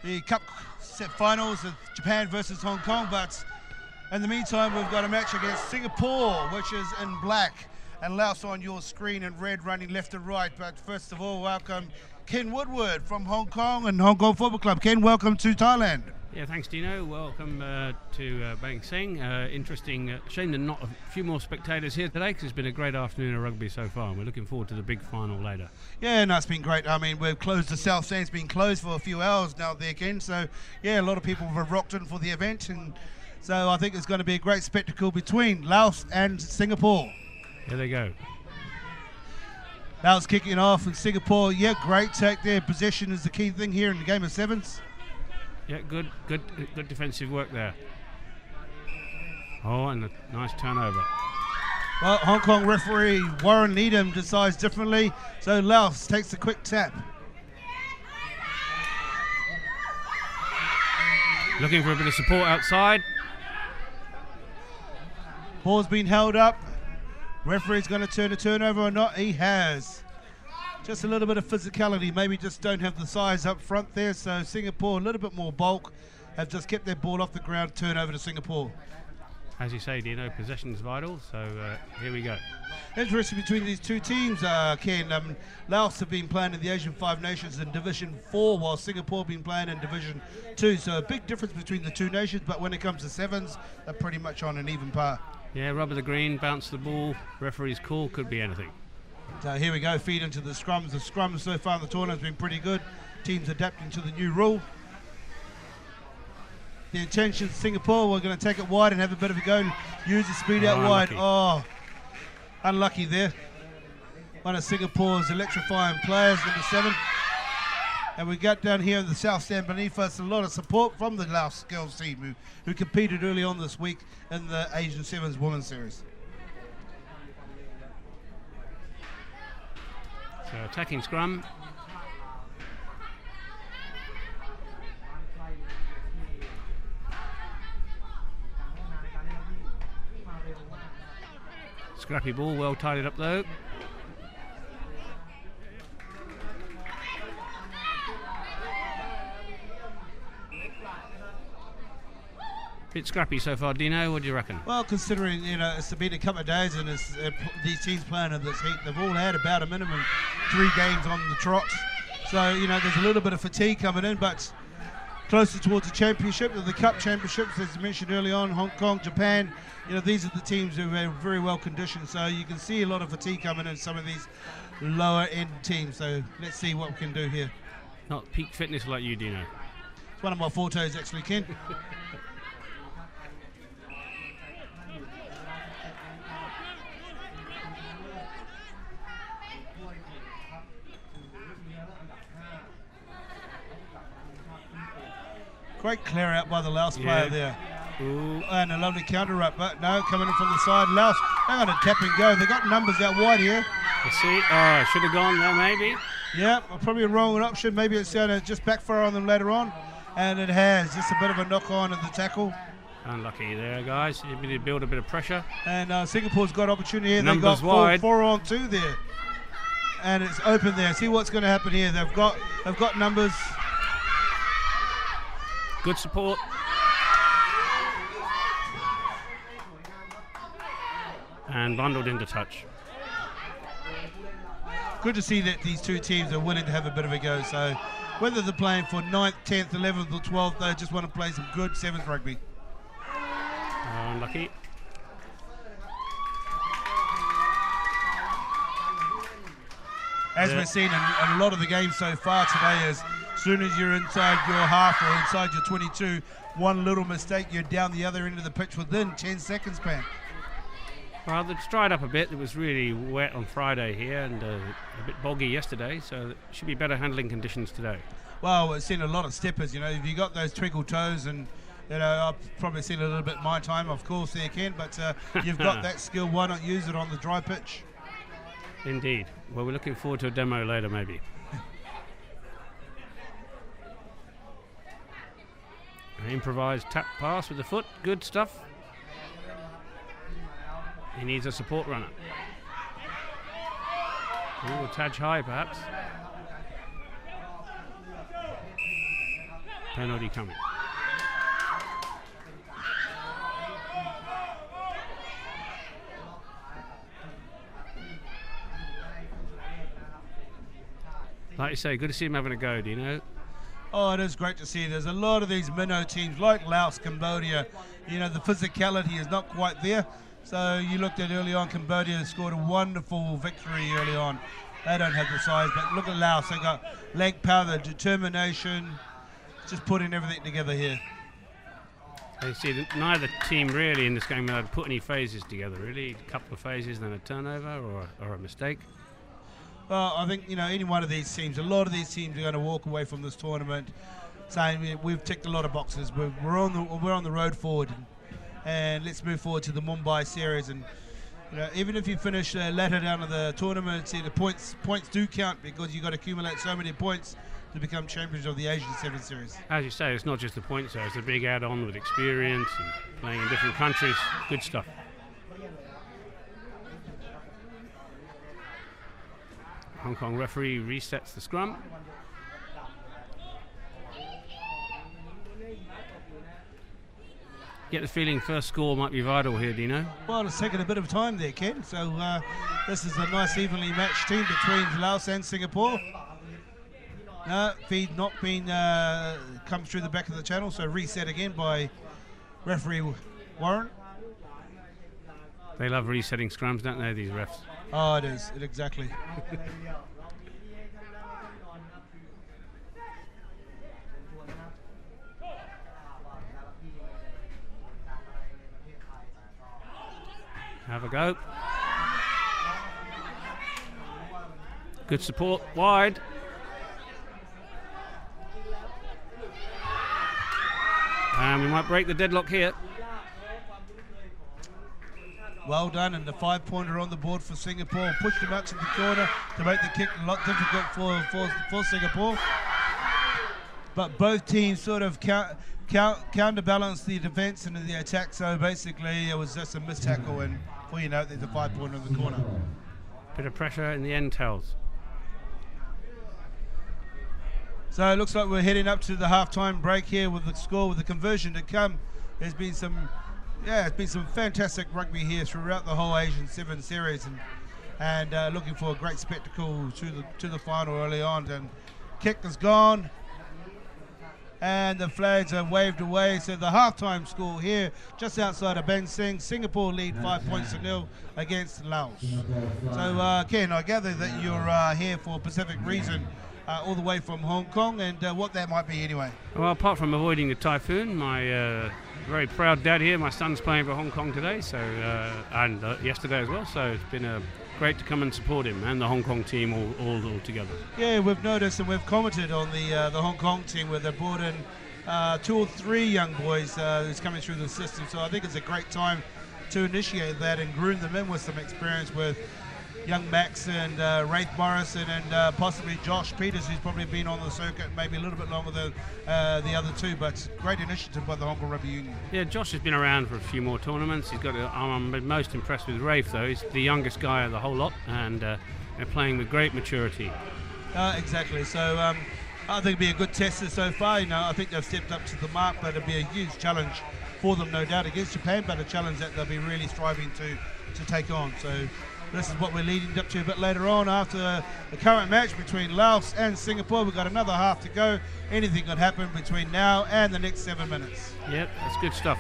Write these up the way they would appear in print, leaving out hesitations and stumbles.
the Cup set finals of Japan versus Hong Kong, but in the meantime we've got a match against Singapore, which is in black, and Laos on your screen in red, running left and right. But first of all, welcome Ken Woodward from Hong Kong and Hong Kong Football Club. Ken, welcome to Thailand. Yeah, thanks Dino. Welcome to Bang Seng. Interesting. Shame there are not a few more spectators here today, because it's been a great afternoon of rugby so far, and we're looking forward to the big final later. Yeah, no, it's been great. I mean, we've closed the South Stand's been closed for a few hours now there, Ken. So yeah, a lot of people have rocked in for the event, and so I think it's going to be a great spectacle between Laos and Singapore. Here they go. Laos kicking off, and Singapore, yeah, great take there. Possession is the key thing here in the game of sevens. Yeah, good defensive work there. Oh, and a nice turnover. Well, Hong Kong referee Warren Needham decides differently, so Laos takes a quick tap. Looking for a bit of support outside. Ball's been held up. Referee's going to turn a turnover or not? He has. Just a little bit of physicality, maybe just don't have the size up front there, so Singapore, a little bit more bulk, have just kept their ball off the ground, turnover to Singapore. As you say, Dino, possession is vital, so here we go. Interesting between these two teams, Ken. Laos have been playing in the Asian Five Nations in Division 4, while Singapore have been playing in Division 2, so a big difference between the two nations, but when it comes to sevens, they're pretty much on an even par. Yeah, rubber the green, bounce the ball, referee's call, could be anything. So here we go, feed into the scrums. The scrums so far in the tournament has been pretty good. Teams adapting to the new rule. The intention, Singapore, we're going to take it wide and have a bit of a go and use the speed out wide. Oh, unlucky there. One of Singapore's electrifying players, number 7. And we got down here in the South Stand beneath us a lot of support from the Laos girls team who competed early on this week in the Asian Sevens Women's Series. So attacking scrum. Scrappy ball, well tidied up though. Bit scrappy so far, Dino. What do you reckon? Well, considering it's been a couple of days and these teams playing in this heat, they've all had about a minimum 3 games on the trot. So there's a little bit of fatigue coming in, but closer towards the championship, the Cup championships, as you mentioned early on, Hong Kong, Japan. These are the teams who are very well conditioned. So you can see a lot of fatigue coming in some of these lower end teams. So let's see what we can do here. Not peak fitness like you, Dino. It's one of my fortes, actually, Ken. Great clear out by the Laos player there. Ooh, and a lovely counter up, but no, coming in from the side. Laos, hang on, a tap and go. They got numbers out wide here. You see, oh, should have gone there maybe. Yeah, probably a wrong option. Maybe it's going to just backfire on them later on, and it has. Just a bit of a knock on of the tackle. Unlucky there, guys. You need to build a bit of pressure. And Singapore's got opportunity here. Numbers They've got wide. 4 on 2 there, and it's open there. See what's going to happen here. They've got numbers. Good support. And bundled into touch. Good to see that these two teams are willing to have a bit of a go. So whether they're playing for 9th, 10th, 11th or 12th, they just want to play some good sevens rugby. Unlucky. As we've seen in a lot of the games so far today, as soon as you're inside your half or inside your 22, one little mistake, you're down the other end of the pitch within 10 seconds, Pam. Well, it's dried up a bit. It was really wet on Friday here and a bit boggy yesterday, so it should be better handling conditions today. Well, we've seen a lot of steppers, if you got those twinkle toes, and I've probably seen a little bit my time, of course, there, Ken, but you've got that skill, why not use it on the dry pitch? Indeed. Well, we're looking forward to a demo later, maybe. An improvised tap pass with the foot, good stuff. He needs a support runner. Ooh, a touch high, perhaps. Penalty coming. Like you say, good to see him having a go, Dino. Oh, it is great to see. There's a lot of these minnow teams like Laos, Cambodia. You know, the physicality is not quite there. So you looked at early on, Cambodia scored a wonderful victory early on. They don't have the size, but look at Laos. They got leg power, determination, just putting everything together here. You see, neither team really in this game had put any phases together, really. A couple of phases, then a turnover or a mistake. Well, I think, you know, any one of these teams, a lot of these teams are going to walk away from this tournament saying we've ticked a lot of boxes. We're on the road forward, and let's move forward to the Mumbai series. And you know, even if you finish latter down of the tournament, see the points do count because you've got to accumulate so many points to become champions of the Asian Sevens Series. As you say, it's not just the points, though. It's a big add-on with experience and playing in different countries. Good stuff. Hong Kong referee resets the scrum. Get the feeling first score might be vital here, Dino. Well, it's taken a bit of time there, Ken. So this is a nice evenly matched team between Laos and Singapore. No, feed not been come through the back of the channel, so reset again by referee Warren. They love resetting scrums, don't they, these refs? Oh, it is. Exactly. Have a go. Good support, wide. And we might break the deadlock here. Well done, and the 5-pointer on the board for Singapore. Pushed him out to the corner to make the kick a lot difficult for Singapore. But both teams sort of counterbalance the defence and the attack, so basically it was just a missed tackle, and before you know it, there's a 5-pointer in the corner. Bit of pressure in the end tells. So it looks like we're heading up to the half-time break here with the score, with the conversion to come. There's been some fantastic rugby here throughout the whole Asian Sevens Series, and looking for a great spectacle to the final early on. And kick is gone, and the flags are waved away. So the halftime score here, just outside of Bang Seng, Singapore lead 5-0 against Laos. So Ken, I gather that you're here for a specific reason, all the way from Hong Kong, and what that might be anyway. Well, apart from avoiding the typhoon, my very proud dad here, my son's playing for Hong Kong today, so and yesterday as well, so it's been great to come and support him and the Hong Kong team all together. Yeah, we've noticed and we've commented on the Hong Kong team where they brought in 2 or 3 young boys who's coming through the system, so I think it's a great time to initiate that and groom them in with some experience with young Max and Rafe Morrison and possibly Josh Peters, who's probably been on the circuit maybe a little bit longer than the other two, but great initiative by the Hong Kong Rugby Union. Yeah, Josh has been around for a few more tournaments. I'm most impressed with Rafe, though. He's the youngest guy of the whole lot, and they're playing with great maturity. Exactly. So I think it'll be a good tester so far. You know, I think they've stepped up to the mark, but it'll be a huge challenge for them, no doubt, against Japan, but a challenge that they'll be really striving to take on. So this is what we're leading up to a bit later on after the current match between Laos and Singapore. We've got another half to go. Anything could happen between now and the next 7 minutes. Yep, that's good stuff.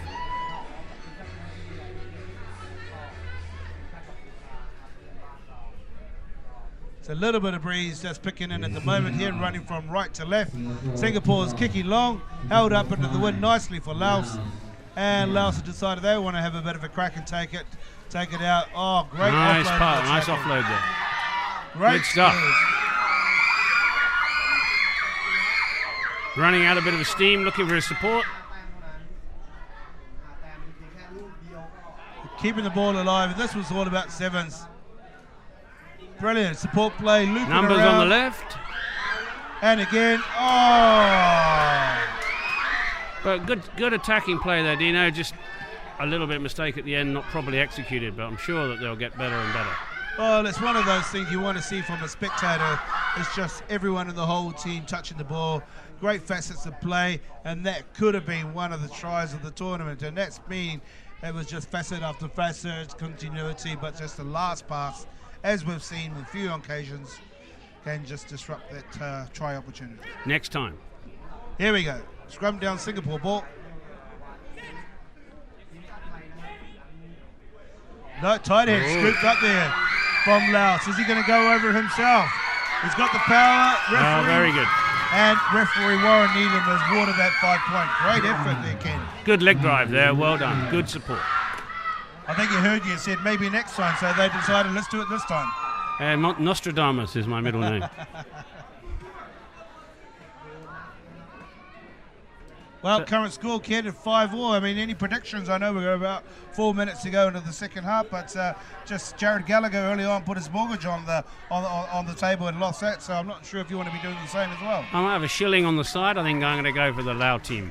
It's a little bit of breeze just picking in at the moment here, running from right to left. Singapore's kicking long, held up into the wind nicely for Laos. And Laos have decided they want to have a bit of a crack and take it out. Oh, great nice offload. Nice offload there. Great good stuff. Skills. Running out a bit of a steam, looking for his support. Keeping the ball alive, and this was all about sevens. Brilliant support play, looping numbers around. On the left. And again, oh! But good attacking play there, Dino. Just a little bit of mistake at the end, not properly executed, but I'm sure that they'll get better and better. Well, it's one of those things you want to see from a spectator. It's just everyone in the whole team touching the ball, great facets of play, and that could have been one of the tries of the tournament, and that's been, it was just facet after facet, continuity, but just the last pass, as we've seen on a few occasions, can just disrupt that try opportunity. Next time. Here we go. Scrum down Singapore ball. No, tight end scooped up there from Laos. Is he going to go over himself? He's got the power. Referee, very good. And referee Warren Needham has watered that 5 point. Great effort there, Ken. Good leg drive there. Well done. Good support. I think he heard you said maybe next time, so they decided let's do it this time. Nostradamus is my middle name. Well, current score, Ken, at 5-all. I mean, any predictions? I know we're about 4 minutes to go into the second half, but just Jared Gallagher early on put his mortgage on the table and lost that, so I'm not sure if you want to be doing the same as well. I might have a shilling on the side. I think I'm going to go for the Lao team.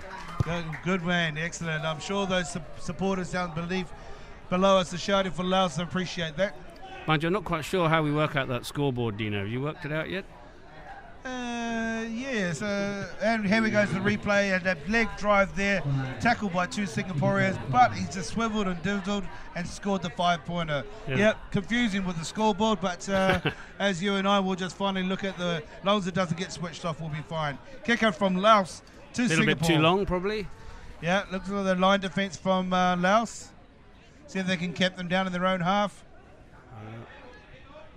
Good man, excellent. I'm sure those supporters down below us are shouting for Laos, so appreciate that. Mind you, I'm not quite sure how we work out that scoreboard, Dino. Have you worked it out yet? Yes, and here we go to the replay, and that leg drive there, tackled by 2 Singaporeans, but he's just swiveled and diddled and scored the 5-pointer. Yep, confusing with the scoreboard, but as you and I will just finally look at as long as it doesn't get switched off, we'll be fine. Kick out from Laos to Singapore. A little bit too long, probably. Yeah, looks like the line defence from Laos. See if they can keep them down in their own half.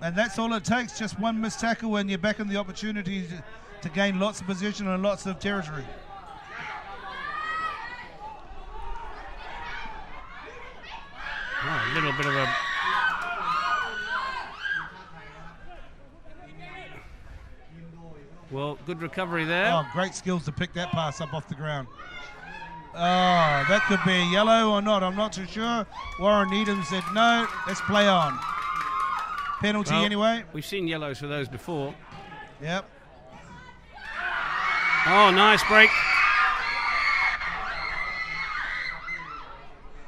And that's all it takes, just one missed tackle and you're back in the opportunity to gain lots of position and lots of territory. Oh, a little bit of a... Well, good recovery there. Oh, great skills to pick that pass up off the ground. Oh, that could be a yellow or not, I'm not too sure. Warren Needham said no, let's play on. Penalty anyway. We've seen yellows for those before. Yep. Oh, nice break.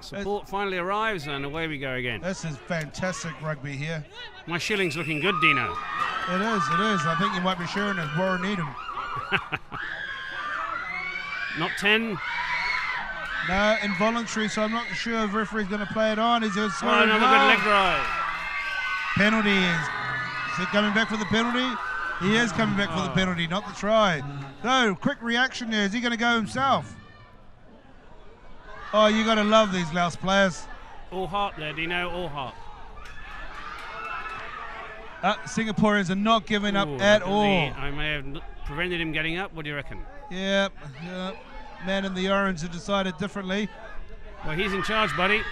Support finally arrives and away we go again. This is fantastic rugby here. My shilling's looking good, Dino. It is. I think you might be sharing as Warren Needham. Not 10. No, involuntary, so I'm not sure if referee's going to play it on. Is there another good leg drive. Penalty is he coming back for the penalty? He is coming back for the penalty, not the try. No, quick reaction there. Is he going to go himself? Oh, you got to love these Laos players. All heart there, Dino, all heart. Singaporeans are not giving up at all. I may have prevented him getting up. What do you reckon? Yep. Man in the orange have decided differently. Well, he's in charge, buddy.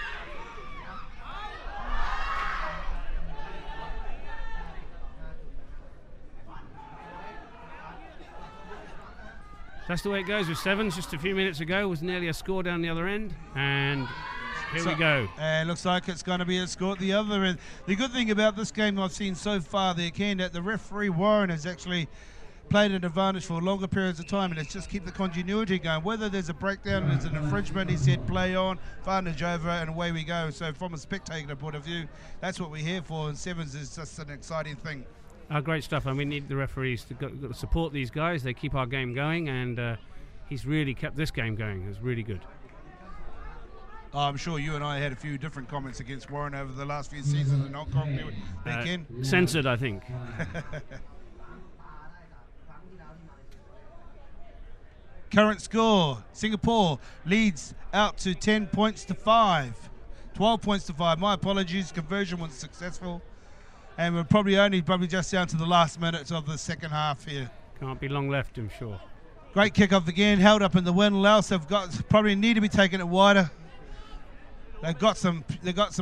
That's the way it goes with sevens. Just a few minutes ago was nearly a score down the other end, and here we go. And looks like it's going to be a score at the other end. The good thing about this game I've seen so far there, Ken, that the referee Warren has actually played an advantage for longer periods of time, and it's just keep the continuity going. Whether there's a breakdown and there's an infringement, he said play on, advantage over, and away we go. So from a spectator point of view, that's what we're here for, and sevens is just an exciting thing. Great stuff, and we need the referees to support these guys. They keep our game going, and he's really kept this game going. It's really good. I'm sure you and I had a few different comments against Warren over the last few seasons in Hong Kong. Censored, I think. Current score, Singapore leads out to 10 points to 5. 12 points to 5. My apologies, conversion was successful. And we're probably just down to the last minutes of the second half here. Can't be long left, I'm sure. Great kick-off again, held up in the wind. Laos have probably need to be taking it wider. They've got some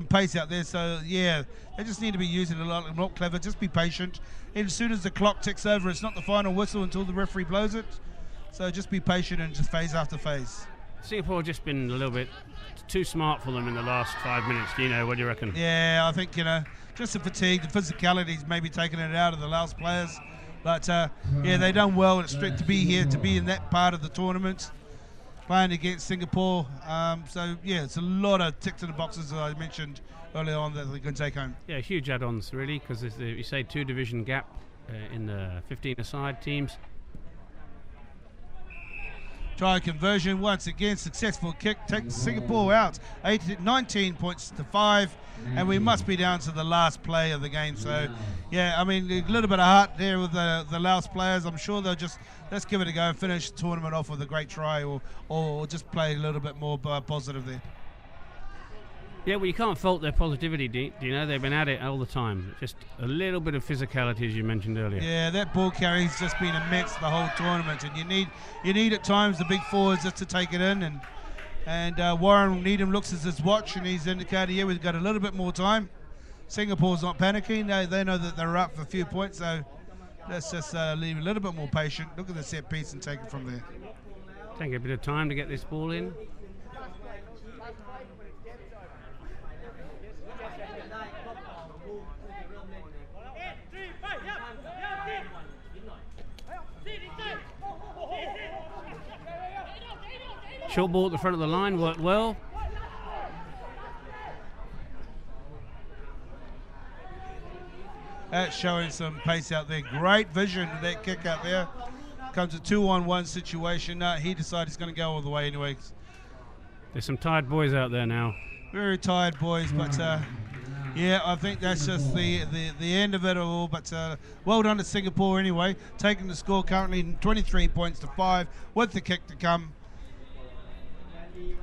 pace out there, so yeah, they just need to be using it a lot more clever. Just be patient. And as soon as the clock ticks over, it's not the final whistle until the referee blows it. So just be patient and just phase after phase. Singapore have just been a little bit too smart for them in the last 5 minutes. Do you know? What do you reckon? Yeah, I think, just the fatigue, the physicality's maybe taking it out of the Laos players. But, yeah, they've done well to be here, to be in that part of the tournament, playing against Singapore. So, yeah, it's a lot of ticks in the boxes, as I mentioned earlier on, that they can take home. Yeah, huge add-ons, really, because you say 2-division gap in the 15-a-side teams. Try conversion once again, successful kick takes Singapore out, 19 points to 5, and we must be down to the last play of the game. So, yeah, I mean, a little bit of heart there with the Laos players. I'm sure they'll just, let's give it a go and finish the tournament off with a great try, or just play a little bit more positive there. Yeah, well, you can't fault their positivity, do you know? They've been at it all the time. Just a little bit of physicality, as you mentioned earlier. Yeah, that ball carry's just been immense the whole tournament, and you need at times the big forwards just to take it in. And Warren Needham looks at his watch, and he's indicated, yeah, we've got a little bit more time. Singapore's not panicking. They know that they're up for a few points, so let's just leave a little bit more patient. Look at the set piece and take it from there. Take a bit of time to get this ball in. Short ball at the front of the line, worked well. That's showing some pace out there. Great vision of that kick out there. Comes a 2-on-1 situation. He decided he's going to go all the way anyway. There's some tired boys out there now. Very tired boys, but yeah, I think that's just the end of it all. But well done to Singapore anyway, taking the score currently 23 points to 5 with the kick to come.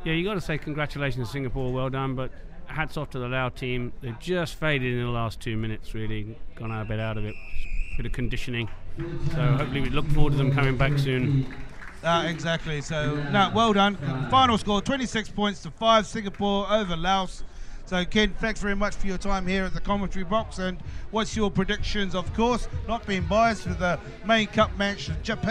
Yeah, you got to say congratulations to Singapore, well done, but hats off to the Laos team. They just faded in the last 2 minutes, really, gone a bit out of it, bit of conditioning. So hopefully we look forward to them coming back soon. Exactly, so no, well done. Final score 26 points to 5, Singapore over Laos. So Ken, thanks very much for your time here at the commentary box, and what's your predictions, of course, not being biased, for the main cup match of Japan?